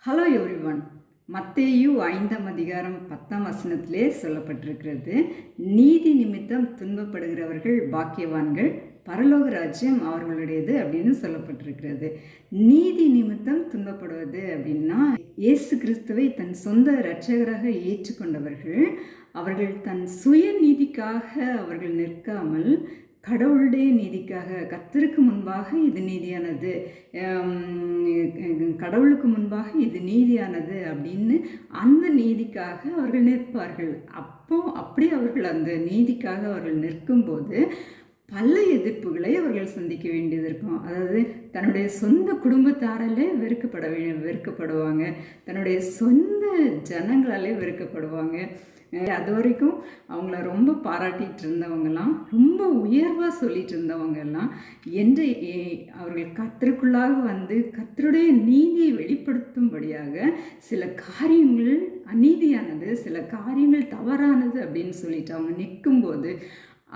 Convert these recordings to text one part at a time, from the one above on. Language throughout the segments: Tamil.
Hello everyone. மத்தேயு 5ஆம் அதிகாரம் 10ஆம் வசனத்திலே சொல்லப்பட்டிருக்கிறது, நீதி நிமித்தம் துன்பப்படுகிறவர்கள் பாக்கியவான்கள், பரலோக ராஜ்யம் அவர்களுடையது அப்படின்னு சொல்லப்பட்டிருக்கிறது. நீதி நிமித்தம் துன்பப்படுவது அப்படின்னா, இயேசு கிறிஸ்துவை தன் சொந்த இரட்சகராக ஏற்றுக்கொண்டவர்கள், அவர்கள் தன் சுய நீதிக்காக அவர்கள் நிற்காமல் கடவுளுடைய நீதிக்காக, கர்த்தருக்கு முன்பாக இது நீதியானது, கடவுளுக்கு முன்பாக இது நீதியானது அப்படின்னு அந்த நீதிக்காக அவர்கள் நிற்பார்கள். அப்படி அவர்கள் அந்த நீதிக்காக அவர்கள் நிற்கும்போது பல எதிர்ப்புகளை அவர்கள் சந்திக்க வேண்டியது இருக்கும். அதாவது தன்னுடைய சொந்த குடும்பத்தாராலே வெறுக்கப்படுவாங்க, தன்னுடைய சொந்த ஜனங்களாலே வெறுக்கப்படுவாங்க. அது வரைக்கும் அவங்கள ரொம்ப பாராட்டிகிட்டு இருந்தவங்கெல்லாம், ரொம்ப உயர்வாக சொல்லிட்டு இருந்தவங்கெல்லாம் என்று அவர்கள் கர்த்தருக்குள்ளாக வந்து கர்த்தருடைய நீதியை வெளிப்படுத்தும்படியாக சில காரியங்கள் அநீதியானது, சில காரியங்கள் தவறானது அப்படின்னு சொல்லிட்டு அவங்க நிற்கும்போது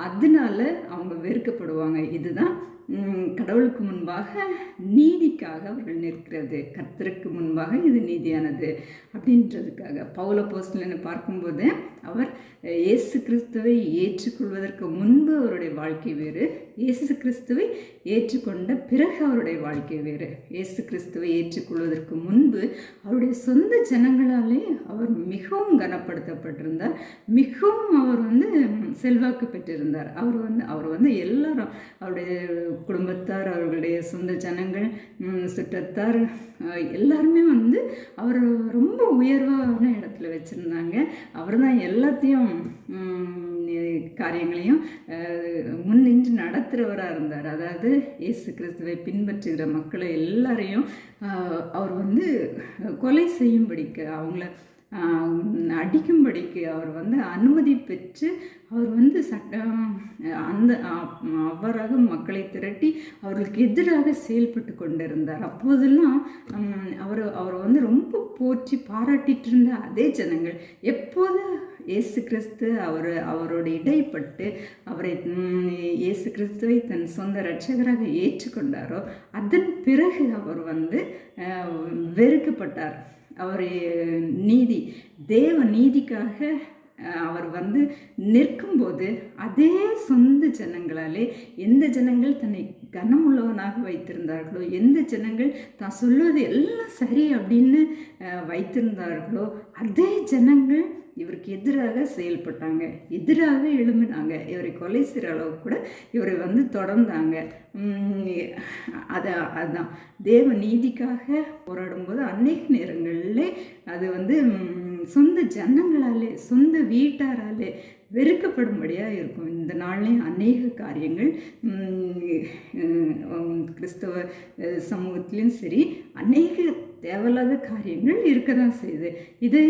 அதனால அவங்க வெறுக்கப்படுவாங்க. இதுதான் கடவுளுக்கு முன்பாக நீதிக்காக அவர்கள் நிற்கிறது, கர்த்தருக்கு முன்பாக இது நீதியானது அப்படின்றதுக்காக. பவுல் அப்போஸ்தலனை பார்க்கும்போது அவர் இயேசு கிறிஸ்துவை ஏற்றுக்கொள்வதற்கு முன்பு அவருடைய வாழ்க்கை வேறு, இயேசு கிறிஸ்துவை ஏற்றுக்கொண்ட பிறகு அவருடைய வாழ்க்கை வேறு. இயேசு கிறிஸ்துவை ஏற்றுக்கொள்வதற்கு முன்பு அவருடைய சொந்த ஜனங்களாலே அவர் மிகவும் கனப்படுத்தப்பட்டிருந்தார், மிகவும் அவர் செல்வாக்கு பெற்றிருந்தார். அவர் வந்து எல்லாரும், அவருடைய குடும்பத்தார், அவர்களுடைய சொந்த ஜனங்கள், சுற்றத்தார் எல்லாருமே அவர் ரொம்ப உயர்வான இடத்துல வச்சுருந்தாங்க. அவர் தான் எல்லாத்தையும் காரியங்களையும் முன்னின்று நடத்துகிறவராக இருந்தார். அதாவது இயேசு கிறிஸ்துவை பின்பற்றுகிற மக்களை எல்லாரையும் அவர் கொலை செய்யும்படிக்கு, அவங்கள அடிக்கும்படிக்கு அவர் அனுமதி பெற்று அவர் அவ்வாறாக மக்களை திரட்டி அவர்களுக்கு எதிராக செயல்பட்டு கொண்டிருந்தார். அப்போதெல்லாம் அவர் ரொம்ப போற்றி பாராட்டிட்டு இருந்த அதே ஜனங்கள் எப்போது இயேசு கிறிஸ்து அவரோட இடைப்பட்டு அவரை இயேசு கிறிஸ்துவை தன் சொந்த இரட்சகராக ஏற்றுக்கொண்டாரோ அதன் பிறகு அவர் வெறுக்கப்பட்டார். அவர் தேவ நீதிக்காக அவர் நிற்கும்போது அதே சொந்த ஜனங்களாலே, எந்த ஜனங்கள் தன்னை கனமுள்ளவனாக வைத்திருந்தார்களோ, எந்த ஜனங்கள் தான் சொல்வது எல்லாம் சரி அப்படின்னு வைத்திருந்தார்களோ அதே ஜனங்கள் இவருக்கு எதிராக செயல்பட்டாங்க, எதிராக எழும்பினாங்க, இவரை கொலை செய்கிற அளவுக்கு கூட இவரை தொடர்ந்தாங்க. அதுதான் தேவ நீதிக்காக போராடும்போது அநேக நேரங்களில் அது சொந்த ஜனங்களாலே, சொந்த வீட்டாராலே வெறுக்கப்படும்படியாக இருக்கும். இந்த நாள்லேயும் அநேக காரியங்கள் கிறிஸ்தவ சமூகத்திலையும் சரி அநேக தேவையில்லாத காரியங்கள் இருக்க தான் செய்யுது. இதை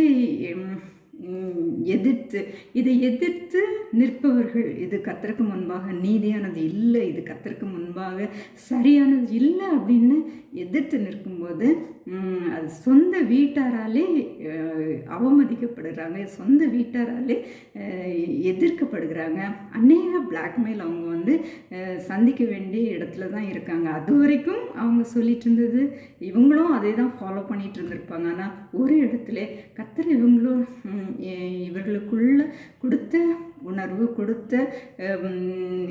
எதிர்த்து நிற்பவர்கள், இது கர்த்தருக்கு முன்பாக நீதியானது இல்லை, இது கர்த்தருக்கு முன்பாக சரியானது இல்லை அப்படின்னு எதிர்த்து நிற்கும்போது அது சொந்த வீட்டாராலே அவமதிக்கப்படுறாங்க, சொந்த வீட்டாராலே எதிர்க்கப்படுகிறாங்க. அநேக பிளாக்மெயில் அவங்க சந்திக்க வேண்டிய இடத்துல தான் இருக்காங்க. அது வரைக்கும் அவங்க சொல்லிட்டு இருந்தது, இவங்களும் அதே தான் ஃபாலோ பண்ணிட்டு இருந்திருப்பாங்க. ஆனால் ஒரு இடத்துல கர்த்தர் இவர்களுக்குள்ள கொடுத்த உணர்வு, கொடுத்த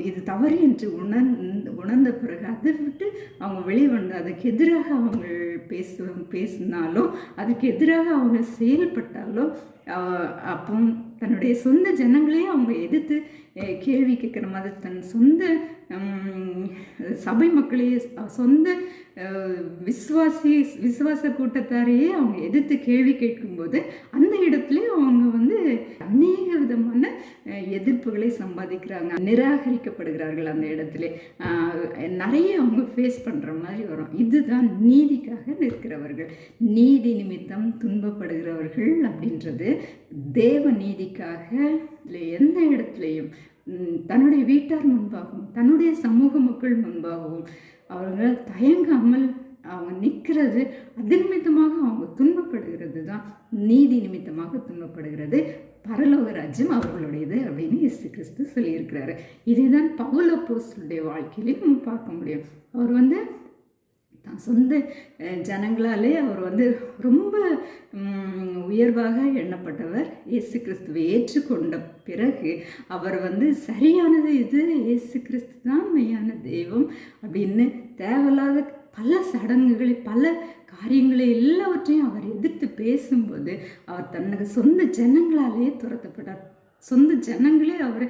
இது தவறு என்று உணர்ந்த பிறகு அதை விட்டு அவங்க வெளியே அதுக்கு எதிராக அவங்க பேசினாலோ, அதுக்கு எதிராக அவங்க செயல்பட்டாலோ, அப்போ தன்னுடைய சொந்த ஜனங்களையும் அவங்க எதிர்த்து கேள்வி கேட்குற மாதிரி தன் சொந்த சபை மக்களையே, சொந்த விசுவாச கூட்டத்தாரையே அவங்க எதிர்த்து கேள்வி கேட்கும்போது அந்த இடத்துல அவங்க அநேக விதமான எதிர்ப்புகளை சம்பாதிக்கிறாங்க, நிராகரிக்கப்படுகிறார்கள். அந்த இடத்துல நிறைய அவங்க ஃபேஸ் பண்ணுற மாதிரி வரும். இதுதான் நீதிக்காக நிற்கிறவர்கள், நீதி நிமித்தம் துன்பப்படுகிறவர்கள் அப்படின்றது. தேவ நீதிக்காக எந்த இடத்துலையும் தன்னுடைய வீட்டார் முன்பாகவும் தன்னுடைய சமூக மக்கள் முன்பாகவும் அவர்கள் தயங்காமல் அவங்க நிற்கிறது, அது நிமித்தமாக அவங்க துன்பப்படுகிறது தான் நீதி நிமித்தமாக துன்பப்படுகிறது, பரலோக ராஜ்யம் அவர்களுடையது அப்படின்னு இயேசு கிறிஸ்து சொல்லியிருக்கிறாரு. இதை தான் பவுல் அப்போஸ்தலனுடைய வாழ்க்கையிலே நம்ம பார்க்க முடியும். அவர் தான் சொந்த ஜனங்களாலே அவர் வந்து ரொம்ப உயர்வாக எண்ணப்பட்டவர். இயேசு கிறிஸ்துவை ஏற்றுக்கொண்ட பிறகு அவர் வந்து சரியானது இது, இயேசு கிறிஸ்து தான் மெய்யான தெய்வம் அப்படின்னு தேவையில்லாத பல சடங்குகளை பல காரியங்களை எல்லாவற்றையும் அவர் எதிர்த்து பேசும்போது அவர் தனக்கு சொந்த ஜனங்களாலேயே துரத்தப்பட்டார். சொந்த ஜனங்களே அவரை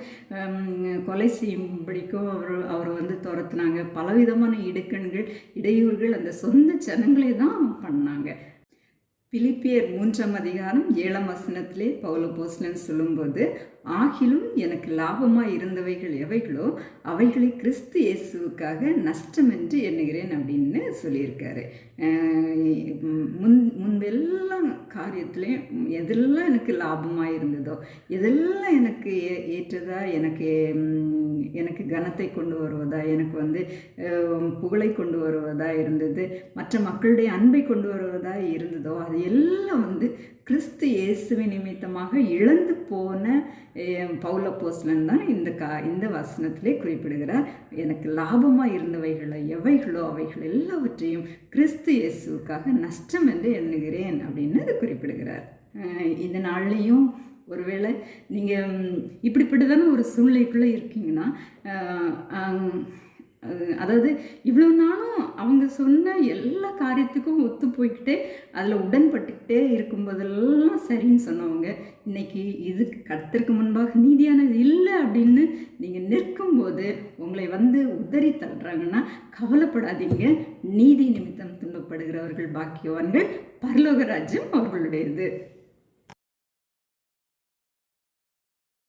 கொலை செய்யும்படிக்கும் அவரை வந்து துரத்துனாங்க. பலவிதமான இடுக்கண்கள் இடையூறுகள் அந்த சொந்த ஜனங்களே தான் பண்ணாங்க. பிலிப்பியர் 3:7 பவுல் அப்போஸ்தலன் சொல்லும்போது, ஆகிலும் எனக்கு லாபமாக இருந்தவைகள் எவைகளோ அவைகளை கிறிஸ்து இயேசுவுக்காக நஷ்டம் என்று எண்ணுகிறேன் அப்படின்னு சொல்லியிருக்காரு. முன்பெல்லாம் காரியத்துலேயும் எதெல்லாம் எனக்கு லாபமாக இருந்ததோ, எதெல்லாம் எனக்கு ஏற்றதா, எனக்கு கனத்தை கொண்டு வருவதா, எனக்கு வந்து புகழை கொண்டு வருவதா இருந்தது, மற்ற மக்களுடைய அன்பை கொண்டு வருவதா இருந்ததோ, அது எல்லாம் வந்து கிறிஸ்து இயேசுவை நிமித்தமாக இழந்து போன பவுல் அப்போஸ்தலன் தான் இந்த வசனத்திலே குறிப்பிடுகிறார். எனக்கு லாபமாக இருந்தவைகளை எவைகளோ அவைகள் எல்லாவற்றையும் கிறிஸ்து இயேசுவுக்காக நஷ்டம் என்று எண்ணுகிறேன் அப்படின்னு அது குறிப்பிடுகிறார். இந்த நாள்லேயும் ஒருவேளை நீங்கள் இப்படிப்பட்டதான ஒரு சூழ்நிலைக்குள்ளே இருக்கீங்கன்னா, அதாவது இவ்வளோ நாளும் அவங்க சொன்ன எல்லா காரியத்துக்கும் ஒத்து போய்கிட்டே அதில் உடன்பட்டுக்கிட்டே இருக்கும்போதெல்லாம் சரின்னு சொன்னவங்க இன்னைக்கு இது கர்த்தருக்கு முன்பாக நீதியானது இல்லை அப்படின்னு நீங்கள் நிற்கும்போது உங்களை வந்து உதறி தள்ளுறாங்கன்னா கவலைப்படாதீங்க. நீதி நிமித்தம் துன்பப்படுகிறவர்கள் பாக்கியவான்கள், பரலோக ராஜ்யம் அவர்களுடையது.